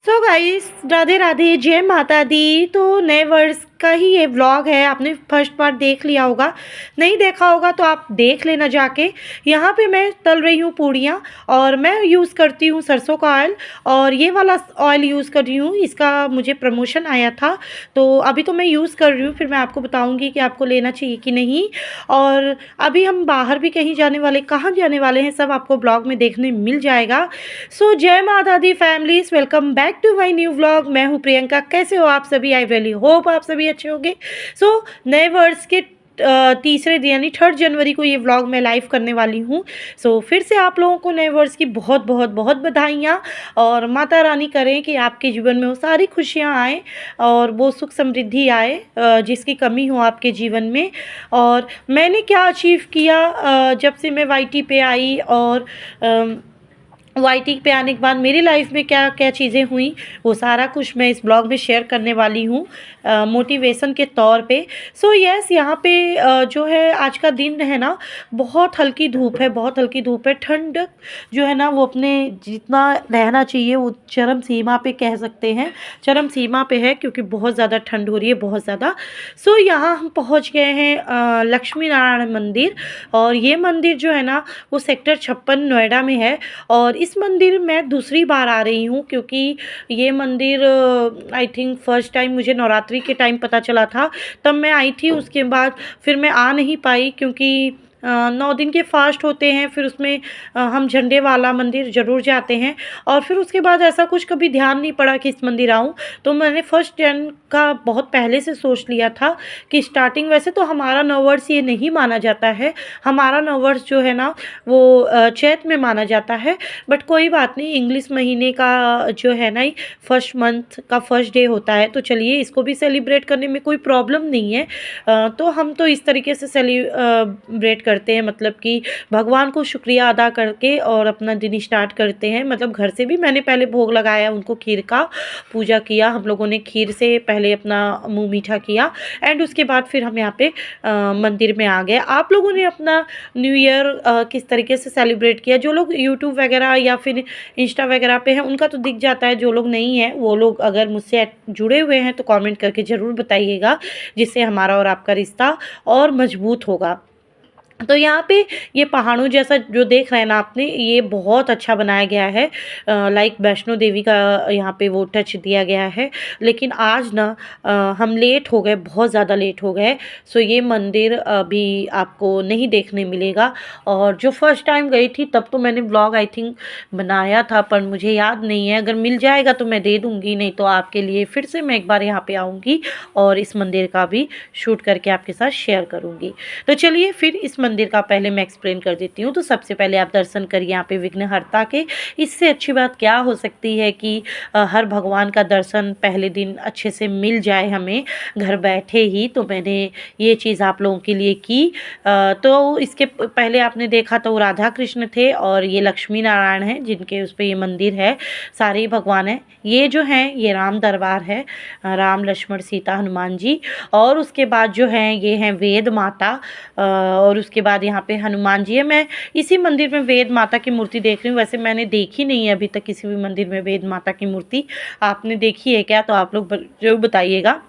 So guys, Radhe Radhe, जय माता दी। तो नए वर्ष का ही ये व्लॉग है। आपने फर्स्ट पार्ट देख लिया होगा, नहीं देखा होगा तो आप देख लेना जाके। यहाँ पे मैं तल रही हूँ पूड़ियाँ और मैं यूज़ करती हूँ सरसों का ऑयल। और ये वाला ऑयल यूज़ कर रही हूँ, इसका मुझे प्रमोशन आया था तो अभी तो मैं यूज़ कर रही हूँ। फिर मैं आपको बताऊँगी कि आपको लेना चाहिए कि नहीं। और अभी हम बाहर भी कहीं जाने वाले, कहाँ जाने वाले हैं, सब आपको ब्लॉग में देखने मिल जाएगा। सो जय माता दी families, welcome back to my new vlog. मैं हूँ प्रियंका। कैसे हो आप सभी? आई रियली होप आप सभी अच्छे होंगे। सो नए वर्ष के तीसरे दिन यानी 3 जनवरी को ये व्लॉग मैं लाइव करने वाली हूँ। सो फिर से आप लोगों को नए वर्ष की बहुत बहुत बहुत बधाइयाँ। और माता रानी करें कि आपके जीवन में वो सारी खुशियाँ आएँ और वो सुख समृद्धि आए जिसकी कमी हो आपके जीवन में। और मैंने क्या अचीव किया जब से मैं वाईटी पे आई, और वाईटी पे आने के बाद मेरी लाइफ में क्या क्या चीज़ें हुई, वो सारा कुछ मैं इस ब्लॉग में शेयर करने वाली हूँ मोटिवेशन के तौर पे। सो यस, यहाँ पे जो है आज का दिन है ना, बहुत हल्की धूप है, बहुत हल्की धूप है। ठंड जो है ना वो अपने जितना रहना चाहिए वो चरम सीमा पे कह सकते हैं, चरम सीमा पे है, क्योंकि बहुत ज़्यादा ठंड हो रही है, बहुत ज़्यादा। सो यहाँ हम पहुँच गए हैं लक्ष्मी नारायण मंदिर। और ये मंदिर जो है ना वो सेक्टर 56 नोएडा में है। और इस मंदिर में दूसरी बार आ रही हूँ, क्योंकि ये मंदिर आई थिंक फर्स्ट टाइम मुझे नवरात्रि के टाइम पता चला था, तब मैं आई थी। उसके बाद फिर मैं आ नहीं पाई, क्योंकि 9 दिन के फास्ट होते हैं। फिर उसमें हम झंडे वाला मंदिर ज़रूर जाते हैं। और फिर उसके बाद ऐसा कुछ कभी ध्यान नहीं पड़ा कि इस मंदिर आऊँ। तो मैंने फर्स्ट जन का बहुत पहले से सोच लिया था कि स्टार्टिंग, वैसे तो हमारा नववर्ष ये नहीं माना जाता है, हमारा नववर्ष जो है ना वो चैत में माना जाता है। बट कोई बात नहीं, इंग्लिश महीने का जो है ना फर्स्ट मंथ का फर्स्ट डे होता है, तो चलिए इसको भी सेलिब्रेट करने में कोई प्रॉब्लम नहीं है। तो हम तो इस तरीके से सेलिब्रेट करते हैं, मतलब कि भगवान को शुक्रिया अदा करके और अपना दिन स्टार्ट करते हैं। मतलब घर से भी मैंने पहले भोग लगाया उनको, खीर का पूजा किया हम लोगों ने, खीर से पहले अपना मुँह मीठा किया। एंड उसके बाद फिर हम यहाँ पे मंदिर में आ गए। आप लोगों ने अपना न्यू ईयर किस तरीके से सेलिब्रेट किया? जो लोग यूट्यूब वगैरह या फिर इंस्टा वगैरह पे हैं उनका तो दिख जाता है, जो लोग नहीं हैं वो लोग अगर मुझसे जुड़े हुए हैं तो कमेंट करके ज़रूर बताइएगा, जिससे हमारा और आपका रिश्ता और मजबूत होगा। तो यहाँ पे ये पहाड़ों जैसा जो देख रहे हैं ना आपने, ये बहुत अच्छा बनाया गया है। लाइक वैष्णो देवी का यहाँ पे वो टच दिया गया है। लेकिन आज ना हम लेट हो गए, बहुत ज़्यादा लेट हो गए। सो ये मंदिर अभी आपको नहीं देखने मिलेगा। और जो फर्स्ट टाइम गई थी तब तो मैंने व्लॉग आई थिंक बनाया था, पर मुझे याद नहीं है। अगर मिल जाएगा तो मैं दे दूँगी, नहीं तो आपके लिए फिर से मैं एक बार यहाँ पे आऊँगी और इस मंदिर का भी शूट करके आपके साथ शेयर करूँगी। तो चलिए फिर इस मंदिर का पहले मैं एक्सप्लेन कर देती हूँ। तो सबसे पहले आप दर्शन करिए यहाँ पे विघ्नहर्ता के। इससे अच्छी बात क्या हो सकती है कि हर भगवान का दर्शन पहले दिन अच्छे से मिल जाए हमें घर बैठे ही। तो मैंने ये चीज़ आप लोगों के लिए की। तो इसके पहले आपने देखा तो राधा कृष्ण थे, और ये लक्ष्मी नारायण हैं जिनके उस पर ये मंदिर है। सारे ही भगवान हैं। ये जो हैं ये राम दरबार है, राम लक्ष्मण सीता हनुमान जी। और उसके बाद जो हैं ये हैं वेद माता, और उसके बाद यहाँ पे हनुमान जी है। मैं इसी मंदिर में वेद माता की मूर्ति देख रही हूँ। वैसे मैंने देखी नहीं है अभी तक किसी भी मंदिर में वेद माता की मूर्ति। आपने देखी है क्या? तो आप लोग जरूर बताइएगा।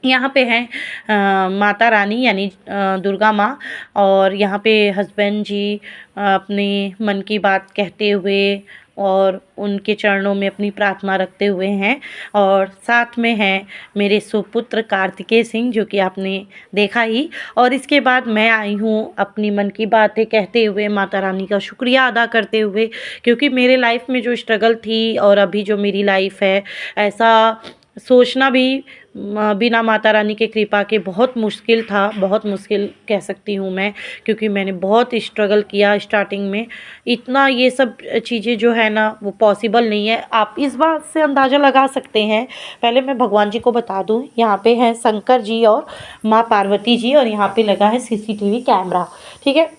यहाँ पे हैं माता रानी यानी दुर्गा माँ। और यहाँ पे हस्बैंड जी अपने मन की बात कहते हुए और उनके चरणों में अपनी प्रार्थना रखते हुए हैं। और साथ में हैं मेरे सुपुत्र कार्तिकेय सिंह, जो कि आपने देखा ही। और इसके बाद मैं आई हूँ अपनी मन की बातें कहते हुए, माता रानी का शुक्रिया अदा करते हुए, क्योंकि मेरे लाइफ में जो स्ट्रगल थी और अभी जो मेरी लाइफ है, ऐसा सोचना भी बिना माता रानी के कृपा के बहुत मुश्किल था, बहुत मुश्किल कह सकती हूँ मैं, क्योंकि मैंने बहुत स्ट्रगल किया स्टार्टिंग में। इतना ये सब चीज़ें जो है ना वो पॉसिबल नहीं है। आप इस बात से अंदाज़ा लगा सकते हैं। पहले मैं भगवान जी को बता दूँ, यहाँ पे हैं शंकर जी और माँ पार्वती जी, और यहाँ पे लगा है सीसीटीवी कैमरा, ठीक है।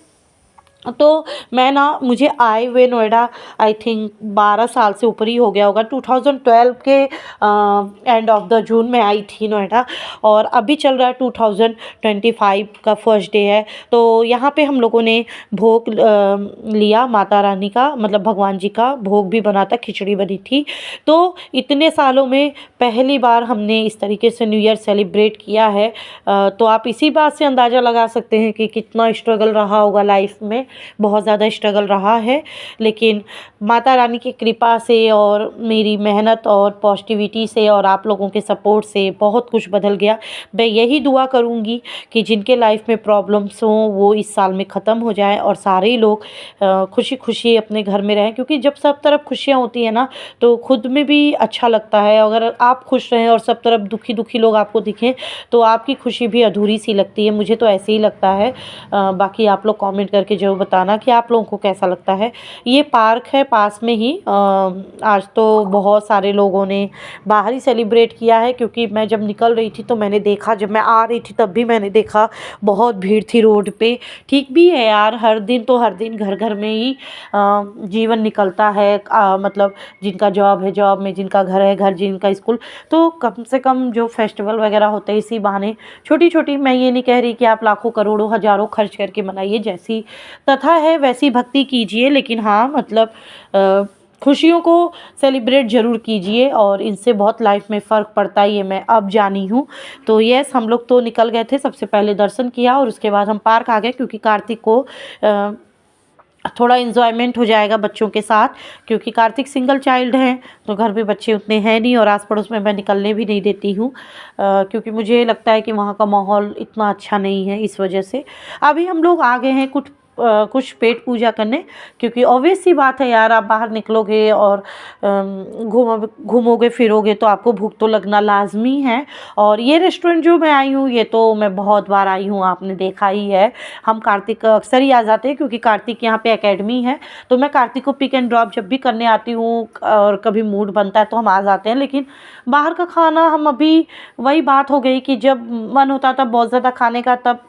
तो मैं ना मुझे आए हुए नोएडा आई थिंक 12 साल से ऊपर ही हो गया होगा। 2012 के एंड ऑफ द जून में आई थी नोएडा, और अभी चल रहा है 2025 का फर्स्ट डे है। तो यहाँ पे हम लोगों ने भोग लिया माता रानी का, मतलब भगवान जी का भोग भी बना था, खिचड़ी बनी थी। तो इतने सालों में पहली बार हमने इस तरीके से न्यू ईयर सेलिब्रेट किया है। तो आप इसी बात से अंदाज़ा लगा सकते हैं कि कितना स्ट्रगल रहा होगा लाइफ में। बहुत ज़्यादा स्ट्रगल रहा है, लेकिन माता रानी की कृपा से और मेरी मेहनत और पॉजिटिविटी से और आप लोगों के सपोर्ट से बहुत कुछ बदल गया। मैं यही दुआ करूँगी कि जिनके लाइफ में प्रॉब्लम्स हों वो इस साल में ख़त्म हो जाए और सारे ही लोग खुशी खुशी अपने घर में रहें, क्योंकि जब सब तरफ खुशियाँ होती हैं ना तो खुद में भी अच्छा लगता है। अगर आप खुश रहें और सब तरफ दुखी दुखी लोग आपको दिखें तो आपकी खुशी भी अधूरी सी लगती है। मुझे तो ऐसे ही लगता है। बाकी आप लोग कमेंट करके ज़रूर बताना कि आप लोगों को कैसा लगता है। ये पार्क है पास में ही। आज तो बहुत सारे लोगों ने बाहर ही सेलिब्रेट किया है, क्योंकि मैं जब निकल रही थी तो मैंने देखा, जब मैं आ रही थी तब भी मैंने देखा बहुत भीड़ थी रोड पे। ठीक भी है यार, हर दिन तो हर दिन घर घर में ही जीवन निकलता है। मतलब जिनका जॉब है जॉब में, जिनका घर है घर, जिनका स्कूल, तो कम से कम जो फेस्टिवल वगैरह होते हैं इसी बहाने छोटी छोटी, मैं ये नहीं कह रही कि आप लाखों करोड़ों हज़ारों खर्च करके मनाइए, जैसी तथा है वैसी भक्ति कीजिए, लेकिन हाँ मतलब खुशियों को सेलिब्रेट ज़रूर कीजिए और इनसे बहुत लाइफ में फ़र्क पड़ता है, ये मैं अब जानी हूँ। तो यस, हम लोग तो निकल गए थे, सबसे पहले दर्शन किया और उसके बाद हम पार्क आ गए, क्योंकि कार्तिक को थोड़ा इन्जॉयमेंट हो जाएगा बच्चों के साथ, क्योंकि कार्तिक सिंगल चाइल्ड हैं तो घर पे बच्चे उतने हैं नहीं, और आस पड़ोस में मैं निकलने भी नहीं देती हूँ, क्योंकि मुझे लगता है कि वहाँ का माहौल इतना अच्छा नहीं है, इस वजह से। अभी हम लोग आ गए हैं कुछ पेट पूजा करने, क्योंकि ऑब्वियस सी बात है यार, आप बाहर निकलोगे और घूमोगे फिरोगे तो आपको भूख तो लगना लाजमी है। और ये रेस्टोरेंट जो मैं आई हूँ ये तो मैं बहुत बार आई हूँ, आपने देखा ही है। हम कार्तिक अक्सर ही आ जाते हैं, क्योंकि कार्तिक यहाँ पे एकेडमी है, तो मैं कार्तिक को पिक एंड ड्रॉप जब भी करने आती हूँ और कभी मूड बनता है तो हम आ जाते हैं। लेकिन बाहर का खाना, हम अभी वही बात हो गई कि जब मन होता था बहुत ज़्यादा खाने का, तब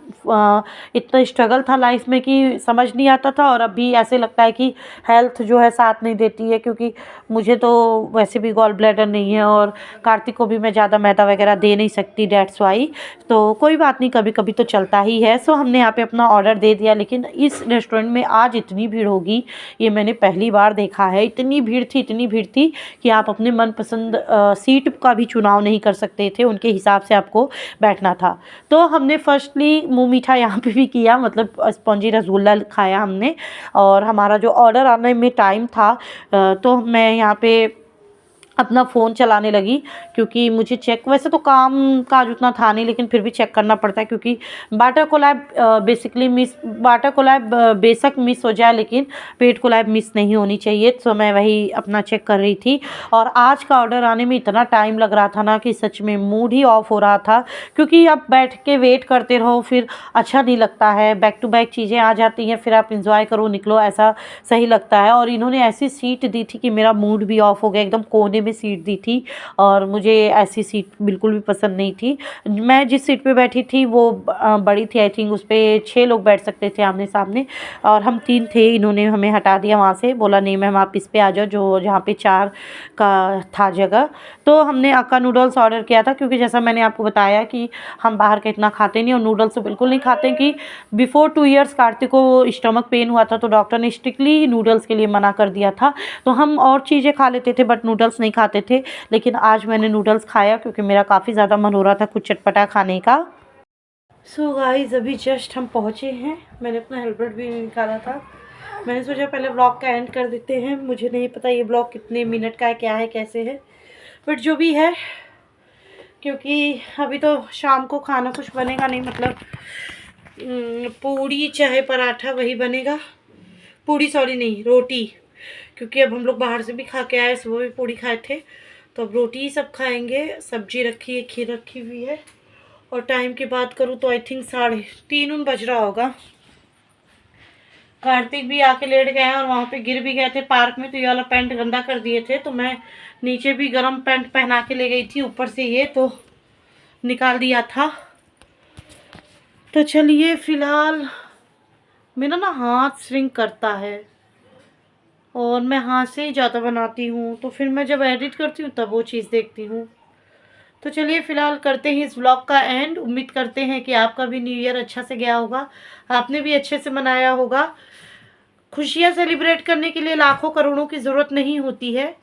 इतना स्ट्रगल था लाइफ में कि समझ नहीं आता था, और अभी ऐसे लगता है कि हेल्थ जो है साथ नहीं देती है, क्योंकि मुझे तो वैसे भी गॉल ब्लैडर नहीं है और कार्तिक को भी मैं ज़्यादा मैदा वगैरह दे नहीं सकती, डेट्स वाई। तो कोई बात नहीं, कभी कभी तो चलता ही है। सो हमने यहाँ पे अपना ऑर्डर दे दिया, लेकिन इस रेस्टोरेंट में आज इतनी भीड़ होगी ये मैंने पहली बार देखा है। इतनी भीड़ थी कि आप अपने मनपसंद सीट का भी चुनाव नहीं कर सकते थे, उनके हिसाब से आपको बैठना था। तो हमने फर्स्टली मुँह मीठा यहाँ पे भी किया, मतलब स्पॉन्जी रसगुल्ला खाया हमने, और हमारा जो ऑर्डर आने में टाइम था तो मैं यहाँ पे अपना फ़ोन चलाने लगी, क्योंकि मुझे चेक, वैसे तो काम काज उतना था नहीं लेकिन फिर भी चेक करना पड़ता है, क्योंकि बाटा कोलैब बेशक मिस हो जाए लेकिन पेट कोलैब मिस नहीं होनी चाहिए। तो मैं वही अपना चेक कर रही थी, और आज का ऑर्डर आने में इतना टाइम लग रहा था ना कि सच में मूड ही ऑफ हो रहा था, क्योंकि आप बैठ के वेट करते रहो फिर अच्छा नहीं लगता है। बैक टू बैक चीज़ें आ जाती हैं, फिर आप इंजॉय करो निकलो, ऐसा सही लगता है। और इन्होंने ऐसी सीट दी थी कि मेरा मूड भी ऑफ हो गया, एकदम कोने में सीट दी थी, और मुझे ऐसी सीट बिल्कुल भी पसंद नहीं थी। मैं जिस सीट पे बैठी थी वो बड़ी थी, आई थिंक उस पर 6 लोग बैठ सकते थे आमने सामने, और हम 3 थे। इन्होंने हमें हटा दिया वहाँ से, बोला नहीं मैम आप इस पे आ जाओ, जो जहाँ पे 4 का था जगह। तो हमने अक्का नूडल्स ऑर्डर किया था, क्योंकि जैसा मैंने आपको बताया कि हम बाहर का इतना खाते नहीं, और नूडल्स तो बिल्कुल नहीं खाते, कि बिफोर 2 ईयर्स कार्तिक को स्टमक पेन हुआ था तो डॉक्टर ने स्ट्रिक्टली नूडल्स के लिए मना कर दिया था। तो हम और चीज़ें खा लेते थे बट नूडल्स नहीं खाते थे, लेकिन आज मैंने नूडल्स खाया क्योंकि मेरा काफ़ी ज़्यादा मन हो रहा था कुछ चटपटा खाने का। सो गाइस, अभी जस्ट हम पहुँचे हैं। मैंने अपना हेलमेट भी निकाला था, मैंने सोचा पहले ब्लॉग का एंड कर देते हैं। मुझे नहीं पता ये ब्लॉग कितने मिनट का है, क्या है कैसे है, बट जो भी है, क्योंकि अभी तो शाम को खाना कुछ बनेगा नहीं, मतलब पूड़ी चाहे पराठा वही बनेगा। पूड़ी सॉरी नहीं, रोटी, क्योंकि अब हम लोग बाहर से भी खा के आए, सुबह भी पूड़ी खाए थे, तो अब रोटी ही सब खाएंगे। सब्जी रखी है, खीर रखी हुई है, और टाइम की बात करूँ तो आई थिंक 3:30 बज रहा होगा। कार्तिक भी आके लेट गए हैं और वहाँ पे गिर भी गए थे पार्क में, तो ये वाला पैंट गंदा कर दिए थे, तो मैं नीचे भी गर्म पैंट पहना के ले गई थी, ऊपर से ये तो निकाल दिया था। तो चलिए फ़िलहाल मेरा ना हाथ श्रिंक करता है और मैं हाथ से ही ज़्यादा बनाती हूँ, तो फिर मैं जब एडिट करती हूँ तब वो चीज़ देखती हूँ। तो चलिए फ़िलहाल करते हैं इस व्लॉग का एंड। उम्मीद करते हैं कि आपका भी न्यू ईयर अच्छा से गया होगा, आपने भी अच्छे से मनाया होगा। खुशियाँ सेलिब्रेट करने के लिए लाखों करोड़ों की ज़रूरत नहीं होती है,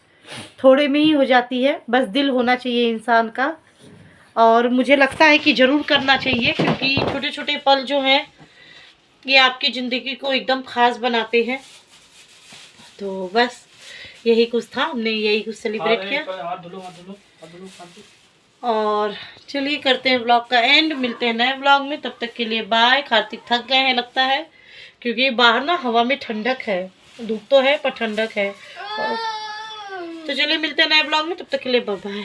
थोड़े में ही हो जाती है, बस दिल होना चाहिए इंसान का। और मुझे लगता है कि ज़रूर करना चाहिए, क्योंकि छोटे छोटे पल जो हैं ये आपकी ज़िंदगी को एकदम ख़ास बनाते हैं। तो बस यही कुछ था, हमने यही कुछ सेलिब्रेट किया। और चलिए करते हैं व्लॉग का एंड, मिलते हैं नए व्लॉग में, तब तक के लिए बाय। कार्तिक थक गए हैं लगता है, क्योंकि बाहर ना हवा में ठंडक है, धूप तो है पर ठंडक है। तो चलिए मिलते हैं नए व्लॉग में, तब तक के लिए बाय बाय।